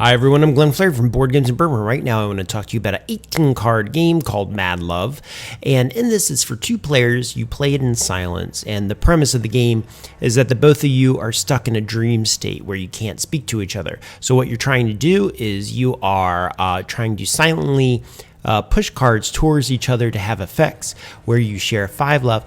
Hi everyone, I'm Glenn Flair from Boardgames and Bourbon. Right now I want to talk to you about an 18-card game called Mad Love. And in this, it's for two players. You play it in silence. And the premise of the game is that the both of you are stuck in a dream state where you can't speak to each other. So what you're trying to do is you are trying to silently push cards towards each other to have effects where you share 5 love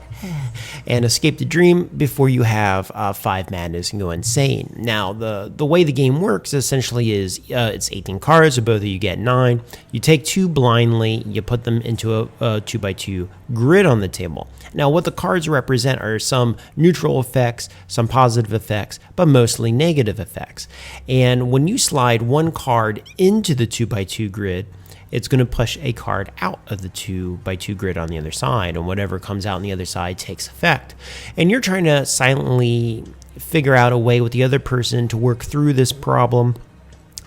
and escape the dream before you have 5 madness and go insane. Now, the way the game works essentially is it's 18 cards, so both of you get 9. You take 2 blindly, you put them into a 2x2 grid on the table. Now, what the cards represent are some neutral effects, some positive effects, but mostly negative effects. And when you slide one card into the 2x2 grid, it's going to push a card out of the 2x2 grid on the other side, and whatever comes out on the other side takes effect. And you're trying to silently figure out a way with the other person to work through this problem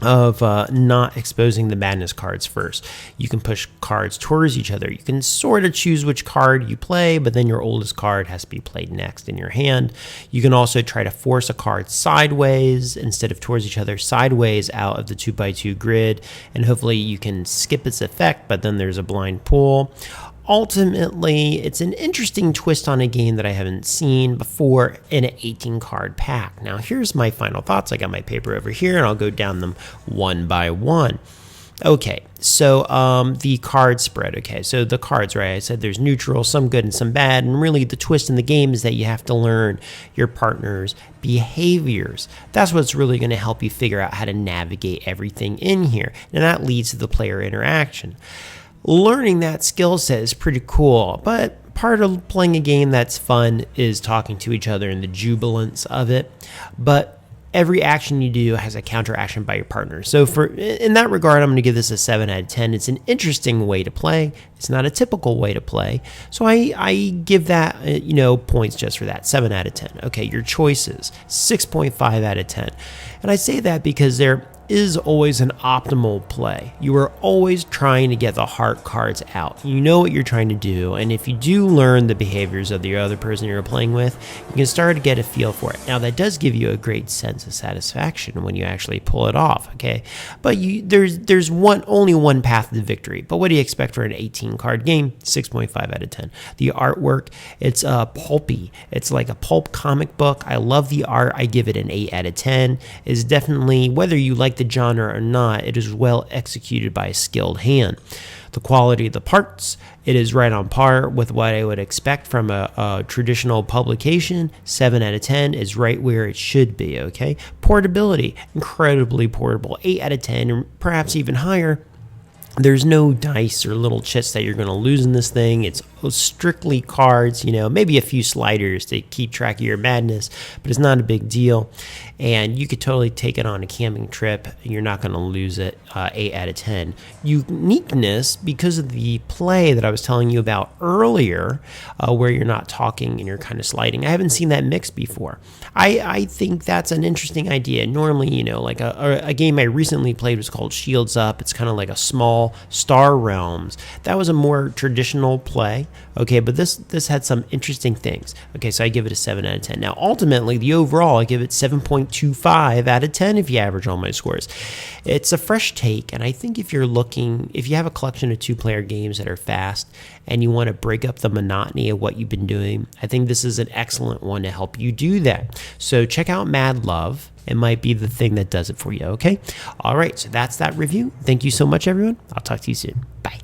of not exposing the madness cards first. You can push cards towards each other. You can sort of choose which card you play, but then your oldest card has to be played next in your hand. You can also try to force a card sideways instead of towards each other, sideways out of the 2x2 grid, and hopefully you can skip its effect, but then there's a blind pull. Ultimately, it's an interesting twist on a game that I haven't seen before in an 18-card pack. Now, here's my final thoughts. I got my paper over here, and I'll go down them one by one. Okay, so the card spread. Okay, so the cards, right? I said there's neutral, some good and some bad, and really the twist in the game is that you have to learn your partner's behaviors. That's what's really going to help you figure out how to navigate everything in here, and that leads to the player interaction. Learning that skill set is pretty cool, but part of playing a game that's fun is talking to each other and the jubilance of it. But every action you do has a counteraction by your partner. So in that regard, I'm going to give this a 7 out of 10. It's an interesting way to play. It's not a typical way to play. So I give that, points just for that, 7 out of 10. Okay, your choices, 6.5 out of 10. And I say that because there is always an optimal play. You are always trying to get the heart cards out. You know what you're trying to do, and if you do learn the behaviors of the other person you're playing with, you can start to get a feel for it. Now, that does give you a great sense of satisfaction when you actually pull it off, okay? But there's only one path to victory. But what do you expect for an 18-card game? 6.5 out of 10. The artwork, it's pulpy. It's like a pulp comic book. I love the art. I give it an 8 out of 10. It's definitely, whether you like the genre or not, it is well executed by a skilled hand. The quality of the parts, it is right on par with what I would expect from a traditional publication. 7 out of 10 is right where it should be, okay? Portability, incredibly portable. 8 out of 10, or perhaps even higher. There's no dice or little chips that you're going to lose in this thing. It's strictly cards, maybe a few sliders to keep track of your madness, but it's not a big deal. And you could totally take it on a camping trip, and you're not going to lose it. 8 out of 10. Uniqueness, because of the play that I was telling you about earlier, where you're not talking and you're kind of sliding. I haven't seen that mix before. I think that's an interesting idea. Normally, like a game I recently played was called Shields Up. It's kind of like a small Star Realms. That was a more traditional play. Okay, but this had some interesting things. Okay, so I give it a 7 out of 10. Now, ultimately, the overall, I give it 7.25 out of 10 if you average all my scores. It's a fresh take, and I think if you have a collection of 2-player games that are fast and you want to break up the monotony of what you've been doing, I think this is an excellent one to help you do that. So check out Mad Love. It might be the thing that does it for you, okay? All right, so that's that review. Thank you so much, everyone. I'll talk to you soon. Bye.